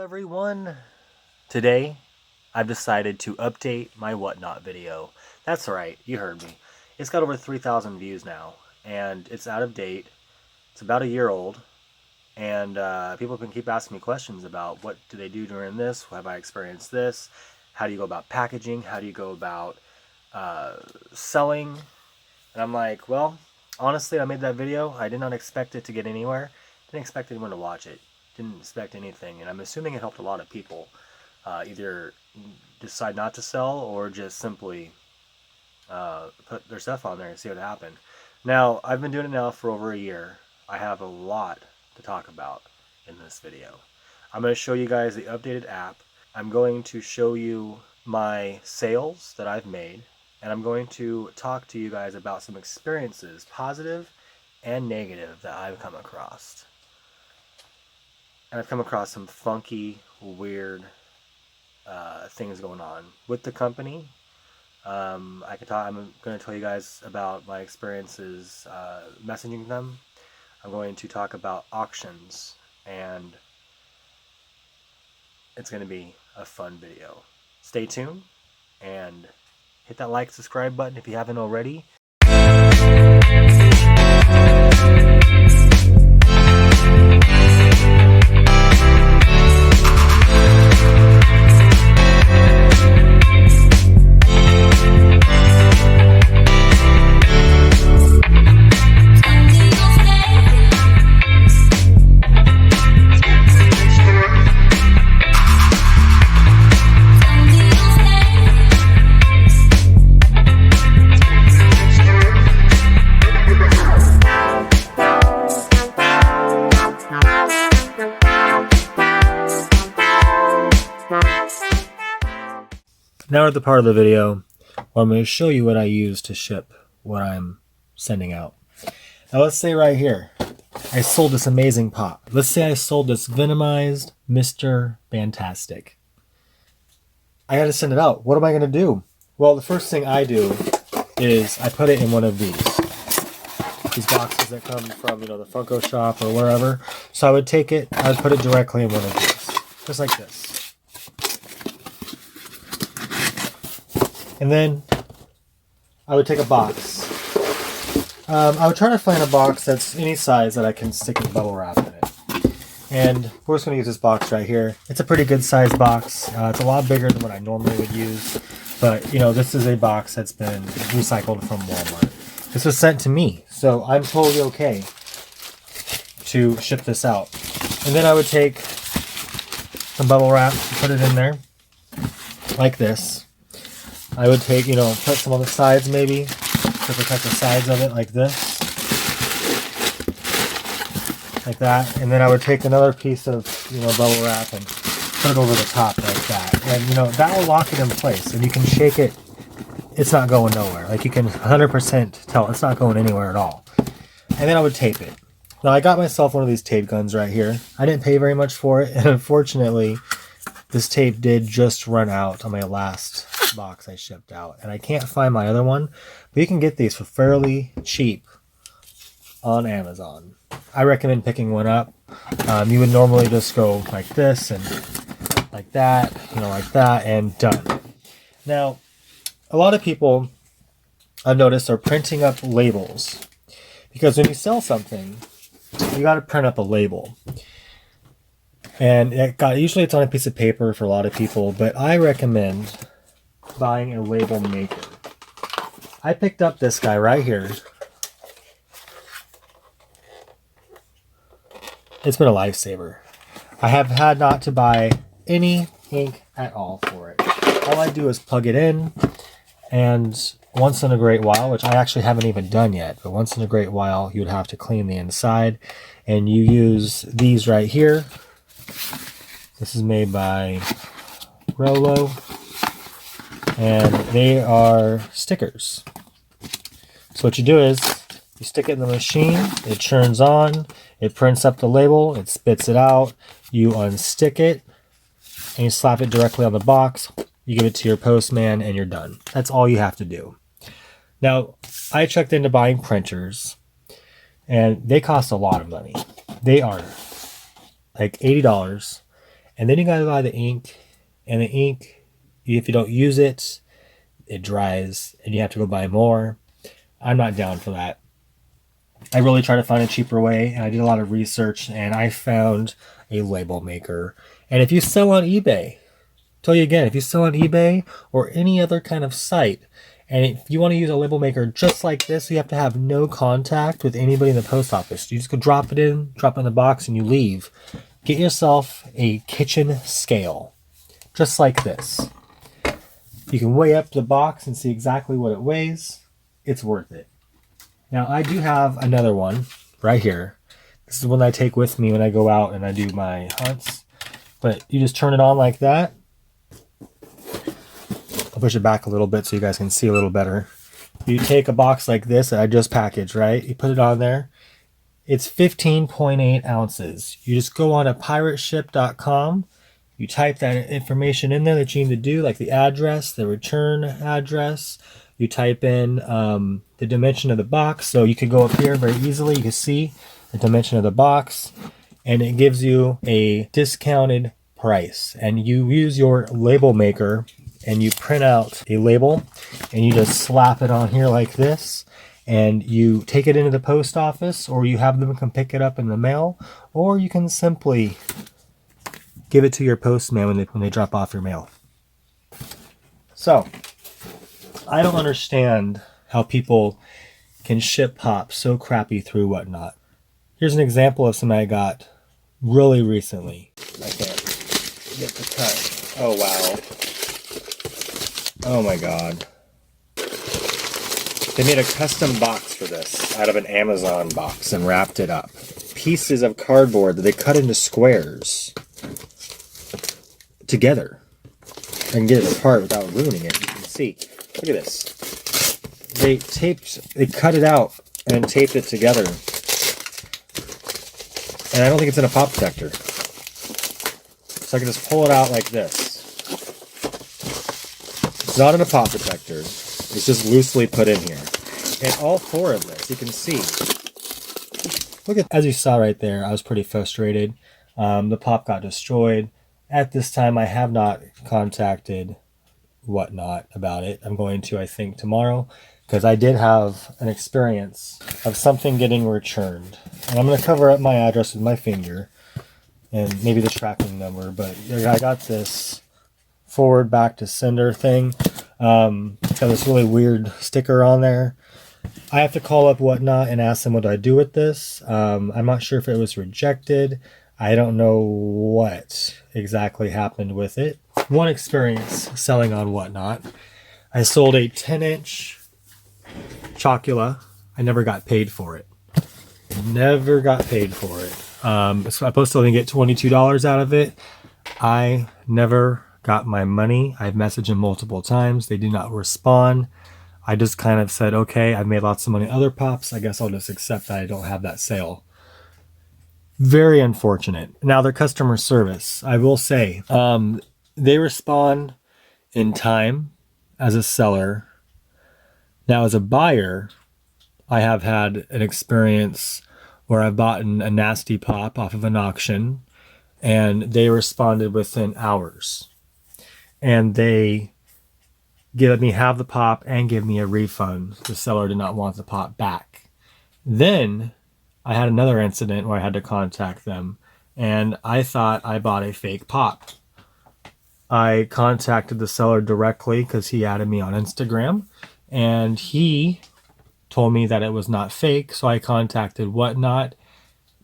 Everyone, today I've decided to update my whatnot video. That's right, you heard me. It's got over 3,000 views now, and it's out of date. It's about a year old, and people can keep asking me questions about what do they do during this, have I experienced this, how do you go about packaging, how do you go about selling, and I'm like, well, honestly, I made that video. I did not expect it to get anywhere. Didn't expect anyone to watch it. Didn't expect anything, and I'm assuming it helped a lot of people either decide not to sell or just simply put their stuff on there and see what happened. Now, I've been doing it now for over a year. I have a lot to talk about in this video. I'm going to show you guys the updated app. I'm going to show you my sales that I've made, and I'm going to talk to you guys about some experiences, positive and negative, that I've come across. And I've come across some funky, weird things going on with the company. I'm going to tell you guys about my experiences messaging them. I'm going to talk about auctions, and it's going to be a fun video. Stay tuned and hit that like, subscribe button if you haven't already. Now we're at the part of the video where I'm going to show you what I use to ship what I'm sending out. Now let's say right here, I sold this amazing pop. Let's say I sold this venomized Mr. Fantastic. I got to send it out. What am I going to do? Well, the first thing I do is I put it in one of these boxes that come from, the Funko shop or wherever. So I would take it, I would put it directly in one of these, just like this. And then I would take a box. I would try to find a box that's any size that I can stick in bubble wrap in it. And we're just going to use this box right here. It's a pretty good size box. It's a lot bigger than what I normally would use. But, this is a box that's been recycled from Walmart. This was sent to me, so I'm totally okay to ship this out. And then I would take some bubble wrap and put it in there, like this. I would take, put some on the sides maybe to protect the sides of it, like this. Like that. And then I would take another piece of, bubble wrap and put it over the top like that. And, that will lock it in place. And you can shake it. It's not going nowhere. Like, you can 100% tell it's not going anywhere at all. And then I would tape it. Now, I got myself one of these tape guns right here. I didn't pay very much for it. And unfortunately, this tape did just run out on my last box I shipped out, and I can't find my other one, but you can get these for fairly cheap on Amazon. I recommend picking one up. You would normally just go like this and like that, like that, and done. Now, a lot of people I've noticed are printing up labels, because when you sell something, you got to print up a label. And usually it's on a piece of paper for a lot of people, but I recommend buying a label maker. I picked up this guy right here. It's been a lifesaver. I have had not to buy any ink at all for it. All I do is plug it in, and once in a great while, which I actually haven't even done yet, but once in a great while, you would have to clean the inside, and you use these right here. This is made by Rolo, and they are stickers. So what you do is you stick it in the machine, it turns on, it prints up the label, it spits it out, you unstick it, and you slap it directly on the box, you give it to your postman, and you're done. That's all you have to do. Now, I checked into buying printers, and they cost a lot of money. They are like $80, And then you gotta buy the ink, and the ink, if you don't use it, it dries and you have to go buy more. I'm not down for that. I really tried to find a cheaper way, and I did a lot of research, and I found a label maker. And if you sell on eBay, tell you again, if you sell on eBay or any other kind of site, and if you want to use a label maker just like this, you have to have no contact with anybody in the post office. You just go drop it in the box, and you leave. Get yourself a kitchen scale, just like this. You can weigh up the box and see exactly what it weighs. It's worth it. Now, I do have another one right here. This is one I take with me when I go out and I do my hunts. But you just turn it on like that. I'll push it back a little bit so you guys can see a little better. You take a box like this that I just packaged, right? You put it on there. It's 15.8 ounces. You just go on to pirateship.com. You type that information in there that you need to do, like the address, the return address. You type in the dimension of the box. So you could go up here very easily. You can see the dimension of the box, and it gives you a discounted price. And you use your label maker, and you print out a label, and you just slap it on here like this, and you take it into the post office, or you have them come pick it up in the mail, or you can simply give it to your postman when they drop off your mail. So, I don't understand how people can ship pop so crappy through Whatnot. Here's an example of something I got really recently. I can't get the cut. Oh, wow. Oh, my God. They made a custom box for this out of an Amazon box and wrapped it up. Pieces of cardboard that they cut into squares together. I can get it apart without ruining it. You can see. Look at this. They cut it out and taped it together. And I don't think it's in a pop protector. So I can just pull it out like this. It's not in a pop protector. It's just loosely put in here. And all four of this, you can see. Look at, as you saw right there, I was pretty frustrated. The pop got destroyed. At this time, I have not contacted Whatnot about it. I'm going to, I think, tomorrow, because I did have an experience of something getting returned. And I'm going to cover up my address with my finger and maybe the tracking number, but I got this forward back to sender thing. It's got this really weird sticker on there. I have to call up Whatnot and ask them what do I do with this. I'm not sure if it was rejected. I don't know what exactly happened with it. One experience selling on Whatnot. I sold a 10-inch Chocula. I never got paid for it. Never got paid for it. So I'm supposed to only get $22 out of it. I never got my money. I've messaged them multiple times. They did not respond. I just kind of said, okay, I've made lots of money on other pops. I guess I'll just accept that I don't have that sale. Very unfortunate. Now, their customer service, I will say, they respond in time as a seller. Now, as a buyer, I have had an experience where I've bought a nasty pop off of an auction, and they responded within hours. And they let me have the pop and give me a refund. The seller did not want the pop back. Then I had another incident where I had to contact them, and I thought I bought a fake pop. I contacted the seller directly because he added me on Instagram, and he told me that it was not fake, so I contacted Whatnot.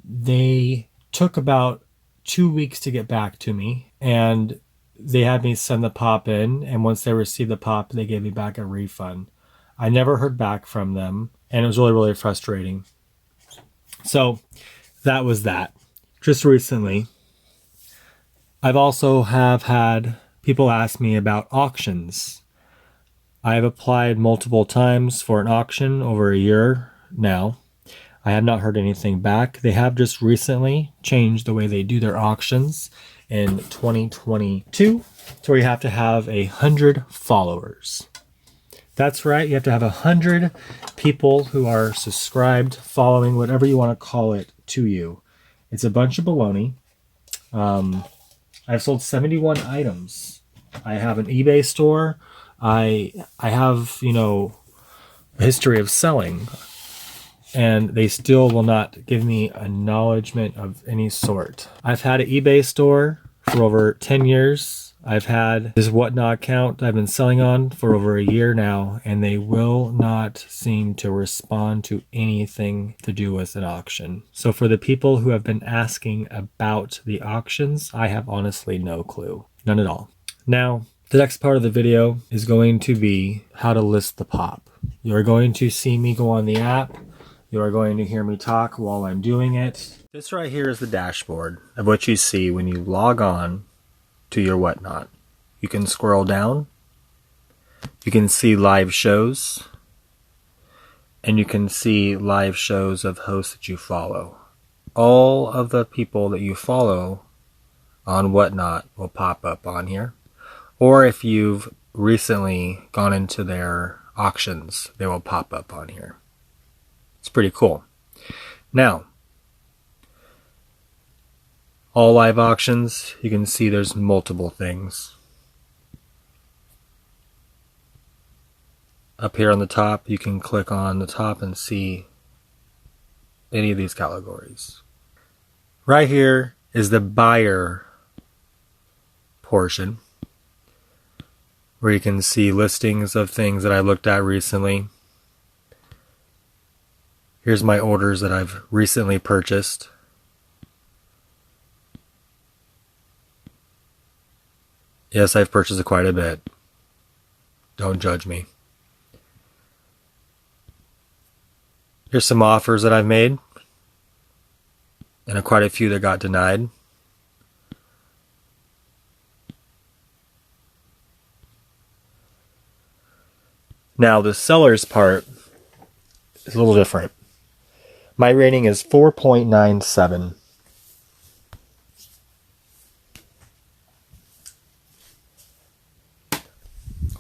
They took about 2 weeks to get back to me, and they had me send the pop in, and once they received the pop, they gave me back a refund. I never heard back from them, and it was really, really frustrating. So that was that. Just recently, I've also have had people ask me about auctions. I have applied multiple times for an auction over a year now. I have not heard anything back. They have just recently changed the way they do their auctions in 2022 to where you have to have 100 followers. That's right, you have to have 100 people who are subscribed, following, whatever you want to call it, to you. It's a bunch of baloney. I've sold 71 items. I have an eBay store. I have, a history of selling, and they still will not give me acknowledgement of any sort. I've had an eBay store for over 10 years. I've had this Whatnot account I've been selling on for over a year now, and they will not seem to respond to anything to do with an auction. So for the people who have been asking about the auctions, I have honestly no clue. None at all. Now, the next part of the video is going to be how to list the pop. You're going to see me go on the app. You are going to hear me talk while I'm doing it. This right here is the dashboard of what you see when you log on to your Whatnot. You can scroll down. You can see live shows. And you can see live shows of hosts that you follow. All of the people that you follow on Whatnot will pop up on here. Or if you've recently gone into their auctions, they will pop up on here. It's pretty cool. Now, all live auctions, you can see there's multiple things. Up here on the top, you can click on the top and see any of these categories. Right here is the buyer portion, where you can see listings of things that I looked at recently. Here's my orders that I've recently purchased. Yes, I've purchased quite a bit. Don't judge me. Here's some offers that I've made, and quite a few that got denied. Now, the seller's part is a little different. My rating is 4.97.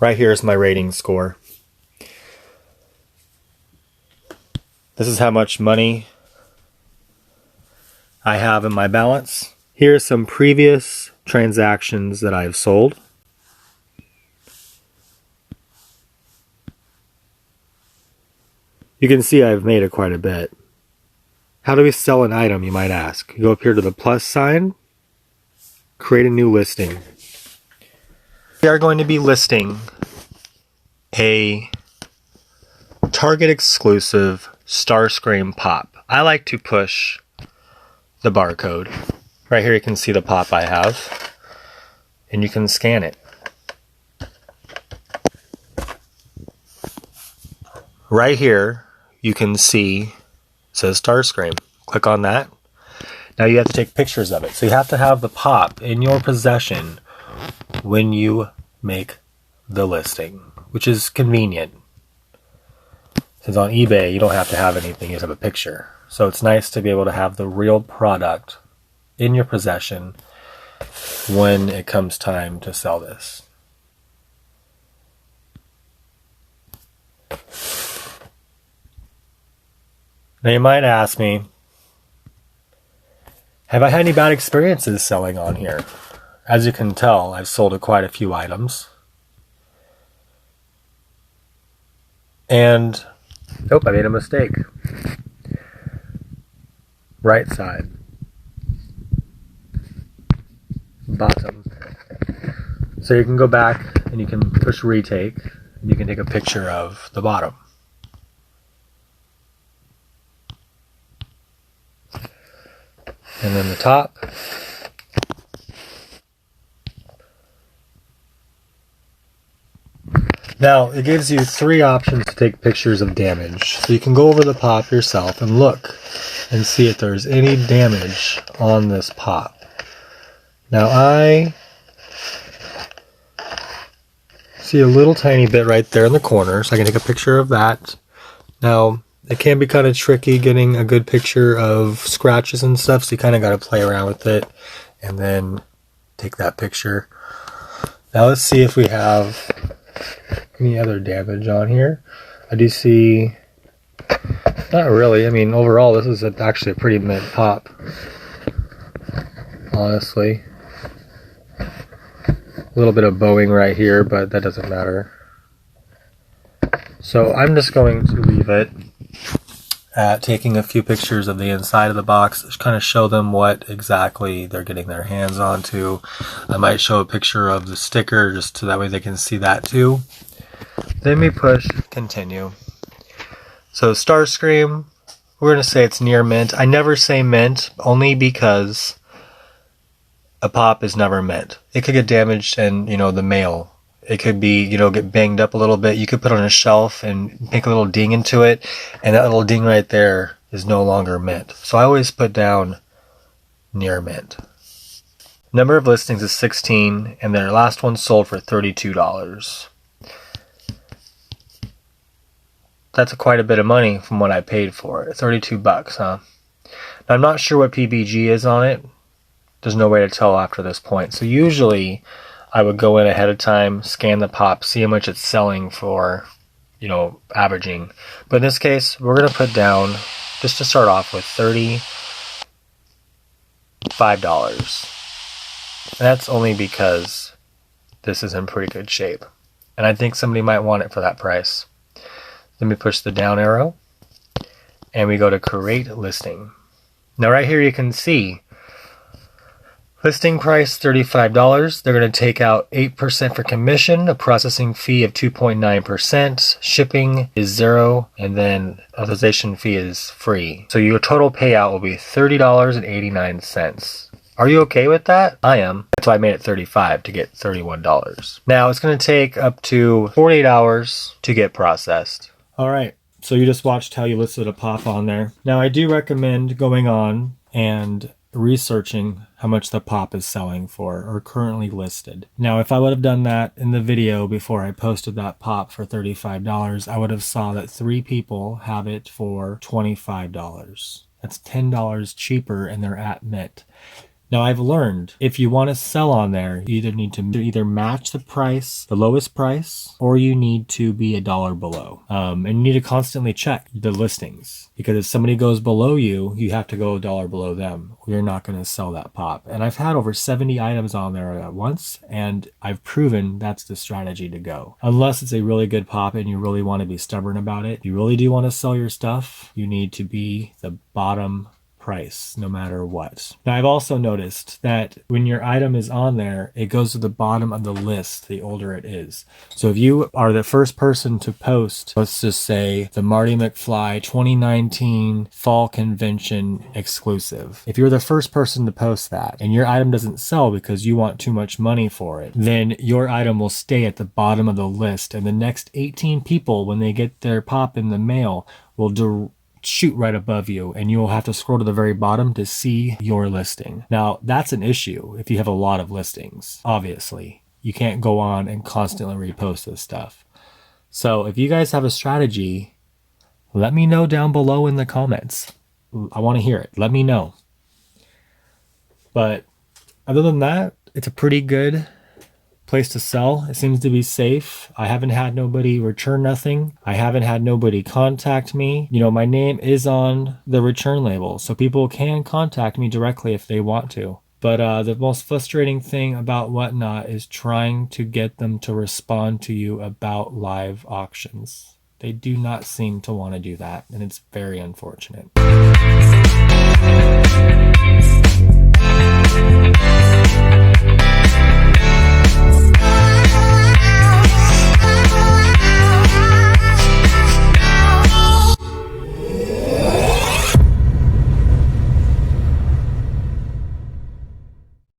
Right here is my rating score. This is how much money I have in my balance. Here are some previous transactions that I've sold. You can see I've made it quite a bit. How do we sell an item, you might ask? You go up here to the plus sign, create a new listing. We are going to be listing a Target exclusive Starscream pop. I like to push the barcode. Right here you can see the pop I have, and you can scan it. Right here you can see it says Starscream. Click on that. Now you have to take pictures of it. So you have to have the pop in your possession when you make the listing, which is convenient. Since on eBay you don't have to have anything, you just have a picture. So it's nice to be able to have the real product in your possession when it comes time to sell this. Now you might ask me, have I had any bad experiences selling on here? As you can tell, I've sold quite a few items. And, oh, I made a mistake. Right side. Bottom. So you can go back and you can push retake and you can take a picture of the bottom. And then the top. Now, it gives you 3 options to take pictures of damage. So you can go over the pop yourself and look and see if there's any damage on this pop. Now, I see a little tiny bit right there in the corner, so I can take a picture of that. Now, it can be kind of tricky getting a good picture of scratches and stuff, so you kind of got to play around with it and then take that picture. Now let's see if we have any other damage on here. I do see, not really, I mean overall this is actually a pretty mint pop, honestly. A little bit of bowing right here, but that doesn't matter. So I'm just going to leave it at taking a few pictures of the inside of the box, just kind of show them what exactly they're getting their hands onto. I might show a picture of the sticker just so that way they can see that too. Then we push continue. So Starscream, we're going to say it's near mint. I never say mint only because a pop is never mint. It could get damaged in, the mail. It could be, get banged up a little bit. You could put it on a shelf and make a little ding into it, and that little ding right there is no longer mint. So I always put down near mint. Number of listings is 16, and their last one sold for $32. That's quite a bit of money from what I paid for it. $32, huh? Now, I'm not sure what PBG is on it. There's no way to tell after this point. So usually I would go in ahead of time, scan the pop, see how much it's selling for, averaging. But in this case, we're going to put down, just to start off with, $35. And that's only because this is in pretty good shape. And I think somebody might want it for that price. Then we push the down arrow, and we go to create listing. Now right here you can see listing price $35. They're going to take out 8% for commission, a processing fee of 2.9%, shipping is 0, and then authorization fee is free. So your total payout will be $30.89. Are you okay with that? I am. That's why I made it $35 to get $31. Now it's going to take up to 48 hours to get processed. All right. So you just watched how you listed a pop on there. Now I do recommend going on and researching how much the pop is selling for or currently listed. Now, if I would have done that in the video before I posted that pop for $35, I would have saw that 3 people have it for $25. That's $10 cheaper, and they're at mint. Now, I've learned if you want to sell on there, you either need to match the price, the lowest price, or you need to be $1 below. And you need to constantly check the listings, because if somebody goes below you, you have to go $1 below them. You're not going to sell that pop. And I've had over 70 items on there at once, and I've proven that's the strategy to go. Unless it's a really good pop and you really want to be stubborn about it, you really do want to sell your stuff, you need to be the bottom price no matter what. Now I've also noticed that when your item is on there, it goes to the bottom of the list the older it is. So if you are the first person to post, let's just say the Marty McFly 2019 Fall Convention exclusive, if you're the first person to post that and your item doesn't sell because you want too much money for it, then your item will stay at the bottom of the list, and the next 18 people, when they get their pop in the mail, will shoot right above you, and you will have to scroll to the very bottom to see your listing. Now, that's an issue if you have a lot of listings. Obviously, you can't go on and constantly repost this stuff. So if you guys have a strategy, let me know down below in the comments. I want to hear it. Let me know. But other than that, it's a pretty good place to sell. It seems to be safe. I haven't had nobody return nothing. I haven't had nobody contact me. My name is on the return label, so people can contact me directly if they want to. But the most frustrating thing about Whatnot is trying to get them to respond to you about live auctions. They do not seem to want to do that, and it's very unfortunate.